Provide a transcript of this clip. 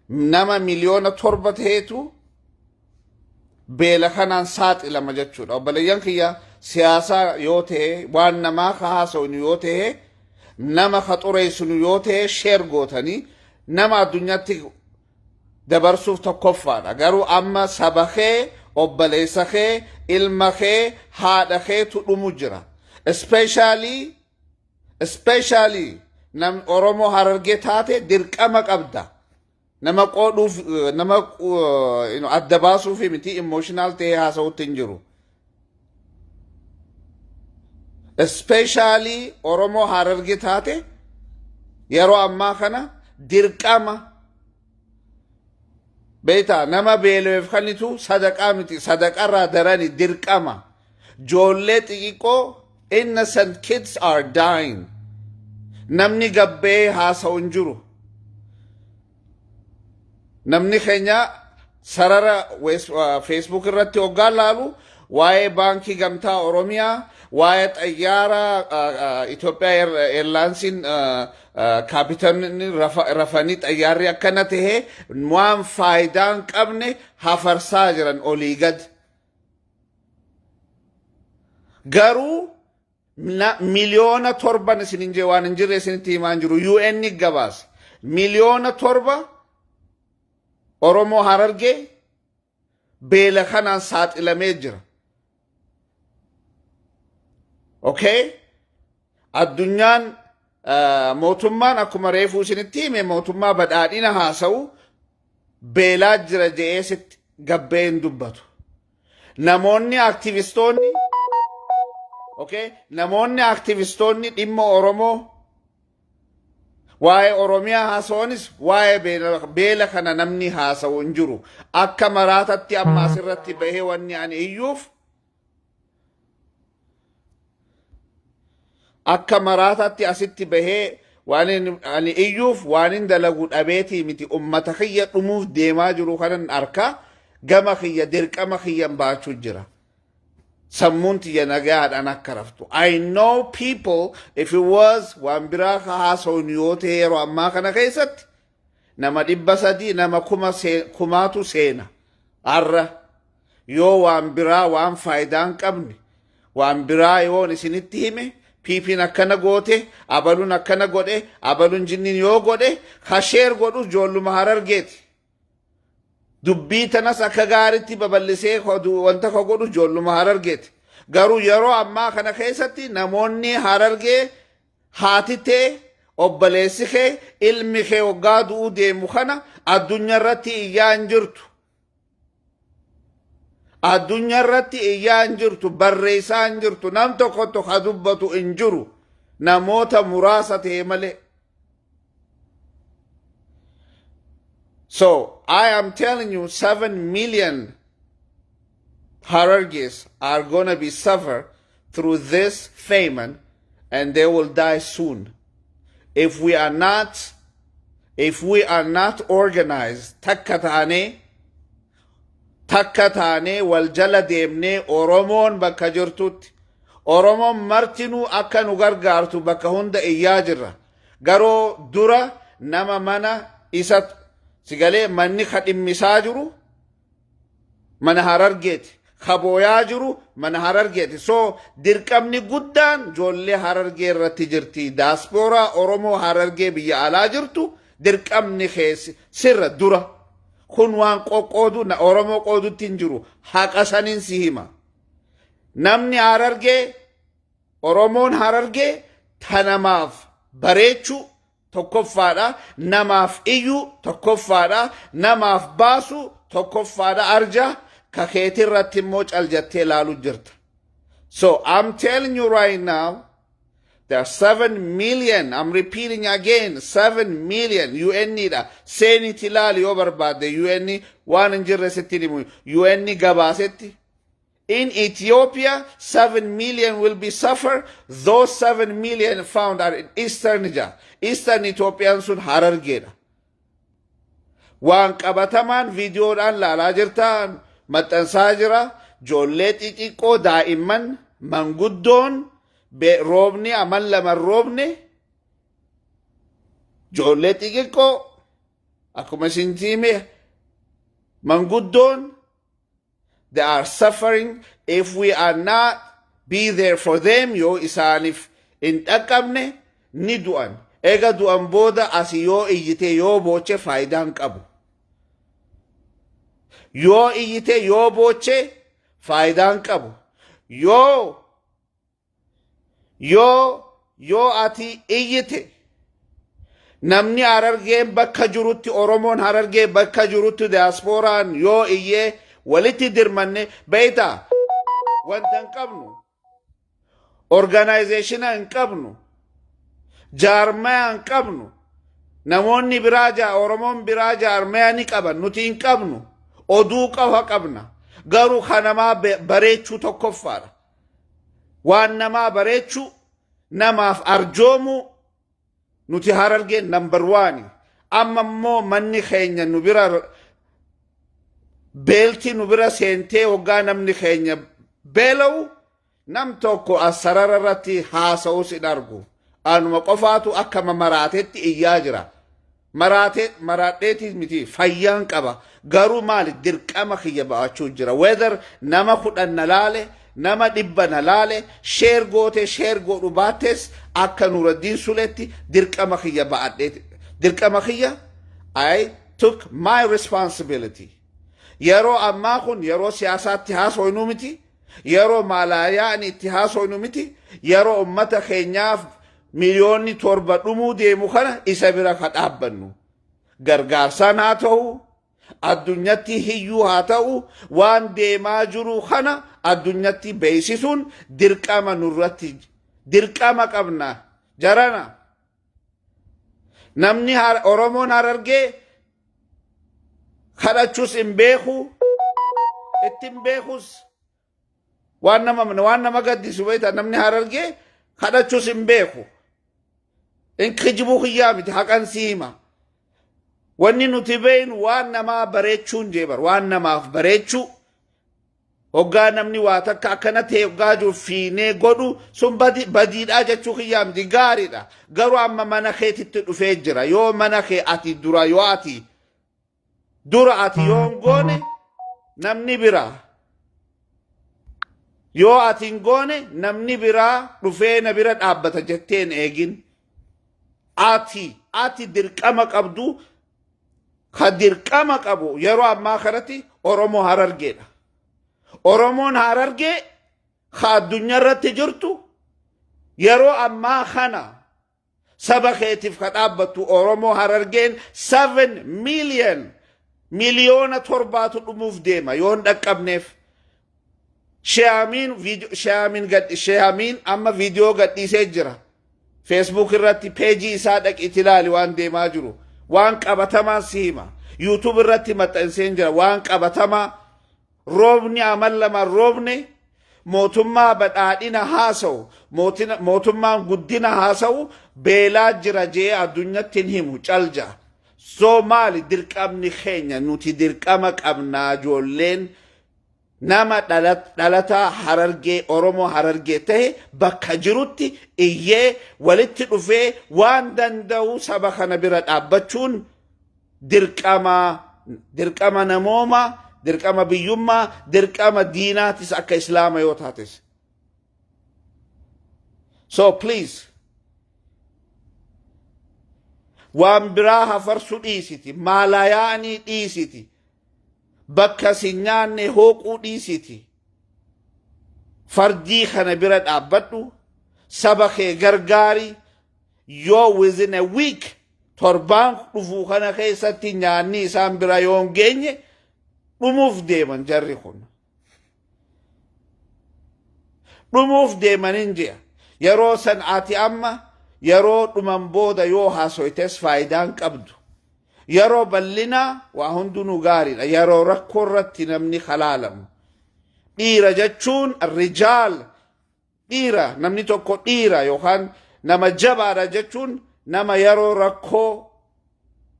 nama miliyoona 7 ta'etu beela kanaan saaxilama jechuudha. Obboleeyyan kiyya siyaasaa yoo ta'e waan namaa ka haasa'u yoo ta'e nama ka xureessu yoo ta'e sheer gootanii nama addunyaatti dabarsuuf tokkoffaadha. Garuu amma saba kee obboleessa kee ilma kee haadha keetu dhumu jira. Especially nam Oromoo Harargee taate dirqama qabda. Nama qoodhuuf nama adda baasuuf miti emotional ta'ee haasa'utti hin jiru. Especially Oromoo Harargee taate yeroo ammaa kana dirqama beeta nama beela'eef kanitu sadaqaa miti sadaqarraa darani dirqama. Joollee xixiqqoo innocent kids are dying. Namni gabbee haasa'u hin jiru. Namni keenya sarara Facebook irratti hoggaa laalu waa'ee baankii gamtaa Oromiyaa, waa'ee xayyaara Itoophiyaa Airlinesin kaapitaanni rafanii xayyaarri akkana ta'e waan faayidaan qabne hafarsaa jiran olii gad. Garuu miliyoona 7 isin hin jee waan hin jirre isinitti himaan jiru UN gabaas miliyoona 7 Oromoo Harargee beela kanaan saaxilamee jira. Okay? Addunyaan mootummaan akkuma reefuu isinitti hime mootummaa badhaadhina haasa'u beelaa jira je'eesitti gabbee hin dubbatu. Namoonni aktivistoonni namoonni aktivistoonni dhimma Oromoo waa'ee Oromiyaa haasa'uunis waa'ee beela kana namni haasa'u hin jiru. Akka maraatatti amma asirratti bahee wanni ani iyyuuf akka maraatatti asitti bahee waan ani iyyuuf waan hin dalagu dhabeetii miti ummata kiyya dhumuuf deemaa jiru kanan arka gama kiyya dirqama kiyyan baachuu jira. Sammuun tiyya nagaadhaan akka raftu. I know people, if it was waan biraa ka haasa'uun yoo ta'e yeroo ammaa kana keessatti nama 300 nama 1000 seena. Arra yoo waan biraa waan faayidaan qabne waan biraa yoon isinitti hime piipiin akkana goote abaluun akkana godhe abaluun jinniin yoo godhe hasheer godhu ijoolluma Harargeeti. Dubbii tanas akka gaariitti babal'isee wanta ka godhu ijoolluma Harargeeti. Garuu yeroo ammaa kana keessatti namoonni Harargee haati ta'e obboleessi kee ilmi kee waggaa du'uu deemu kana addunyaa irratti iyyaa hin jirtu. Addunyaa irratti iyyaa hin jirtu barreessaa hin jirtu nam tokko ka dubbatu hin jiru namoota muraasa ta'e malee. So I am telling you 7 million Harargees are going to be suffer through this famine and they will die soon. If we are not organized, takka taane wal jala deemne Oromoon bakka jirtutti Oromoon martinuu akka nu gargaartu bakka hunda iyyaa jirra. Garoo dura nama mana isa sigalee manni kadhimmisaa jiru mana Harargeeti. Kabooyaa jiru mana Harargeeti. So dirqamni guddaan ijoollee Harargee irratti jirti. Daaspooraa Oromoo Harargee biyya alaa jirtu dirqamni keessi sirra dura. Kun waan qoqqoodu na Oromoo qoodutti hin jiru. Haqa saniin si hima. Namni Harargee Oromoon Harargee tanamaaf bareechuu tokkoffaadha. Namaaf iyyuu tokkoffaadha. Namaaf baasu tokkoffaadha arja. Kakeetirratti immoo caljattee laalu jirta. So I'm telling you right now, there are 7 million, I'm repeating again, 7 million UN nidha. Seeniti laali yoo barbaadde UN waan hin jirre sitti himu. UN gabaasetti. In Ethiopia, 7 million will be suffer. Those 7 million found are in Eastern Niger. Eastern Ethiopian sun Harargeedha. Waan qabatamaan videoodhaan laalaa jirtan maxxansaa jira ijoollee xixiqqoo daa'imman manguddoon roobni aman lama roobne ijoollee xixiqqoo akkuma isin hime manguddoon they are suffering if we are not be there for them yoo isaanif in dhaqqabne ni du'an ega du'an booda asi yoo iyyite yoo booche faayidaan qabu yoo iyyite yoo booche faayidaan qabu yoo ati iyyite namni Harargeen bakka jirutti Oromoon Harargee bakka jirutti diasporaan yoo iyyee walitti dirmanne beeyta wanta hin qabnu organization hin qabnu jaarmaya hin qabnu namoonni biraa Oromoon biraa jaarmaya ni qaban nuti hin qabnu oduu qofa qabna garuu kanamaa bareechuu tokkoffaadha waan namaa bareechuu namaaf arjoomu nuti Harargeen number 1 amma immoo manni keenya nu bira beelti nu bira seentee waggaa namni keenya beelawu nam tokko asarara irratti haasa'u sin argu anuma qofaatu akka maraatetti iyyaa jira maraadheetis miti fayyaan qaba garuu maali dirqama kiyya ba'achuu jira whether nama 10 na laale nama 100 na laale sheer godhu baates akka Nuraddiin Suletti dirqama kiyya ba'adheeti dirqama kiyya I took my responsibility yeroo ammaa kun yeroo siyaasaatti haasoynu miti yeroo maalaayaan itti haasoynu miti yeroo ummata keenyaaf miliyoonni 7 dhumuu deemu kana isa bira ka dhaabbannu gargaarsaan haa ta'u addunyatti hiyyuu haa ta'u waan deemaa jiru kana addunyatti beeksisuun dirqama nurratti dirqama qabna jarana namni Oromoon Harargee kadhachuus hin beeku ittiin beekus waan nama gaddisu beekta namni Harargee kadhachuus hin beeku in kijibuu kiyyaa miti haqan siima wanni nuti beeynu waan namaa bareechuun jeebar waan namaaf bareechuu hoggaa namni waa takka akkana ta'e hoggaa jiru fiinee godhu sun badiidhaa jechuu kiyyaa miti gaariidha garuu amma mana keetitti dhufee jira yoo mana kee ati dura yoo ati yoon goone namni biraa yoo ati hin goone namni biraa dhufee na bira dhaabbata jetteen eegin ati dirqama qabdu ka dirqama qabu yeroo ammaa kanatti Oromoo Harargeedha Oromoon Harargee ka addunyaa irratti jirtu yeroo ammaa kana saba keetiif ka dhaabbattu Oromoo Harargeen 7 miliyoona 7 dhumuuf deema yoon dhaqqabneef Sheyaamiin amma viidiyoo gadhiisee jira Facebook irratti peejii isaa dhaqiti ilaali waan deemaa jiru waan qabatamaa si hima YouTube irratti maxxansee jira waan qabatamaa roobni amal lama roobne mootummaa badhaadhina haasa'u mootummaan guddina haasa'u beelaa jira jee addunyatti hin himu calja Somaali dirqamni keenya nuti dirqama qabnaa ijoolleen nama dhalataa Harargee Oromoo Harargee ta'e bakka jirutti iyyee walitti dhufee waan danda'u saba kana bira dhaabbachuun dirqama namooma dirqama biyyummaa dirqama diinaatis akka islaama yoo taates so please waan biraa hafarsu dhiisiti maalayaanii dhiisiti bakka sinyaanne hooquu dhiisiti fardii kana bira dhaabbadhu saba kee gargaari yoo within a week torbaan dhufuu kana keessatti nyaanni isaan bira yoon geenye dhumuuf deeman jarri kun dhumuuf deemanin jea yeroo san ati amma yeroo dhuman booda yoo haasoytes faayidaan qabdu yeroo bal'inaa waa hundinuu gaariidha yeroo rakkoo irratti namni halaalamu dhiira jechuun rijaal dhiira namni tokko dhiira yookaan nama jabaadha jechuun nama yeroo rakkoo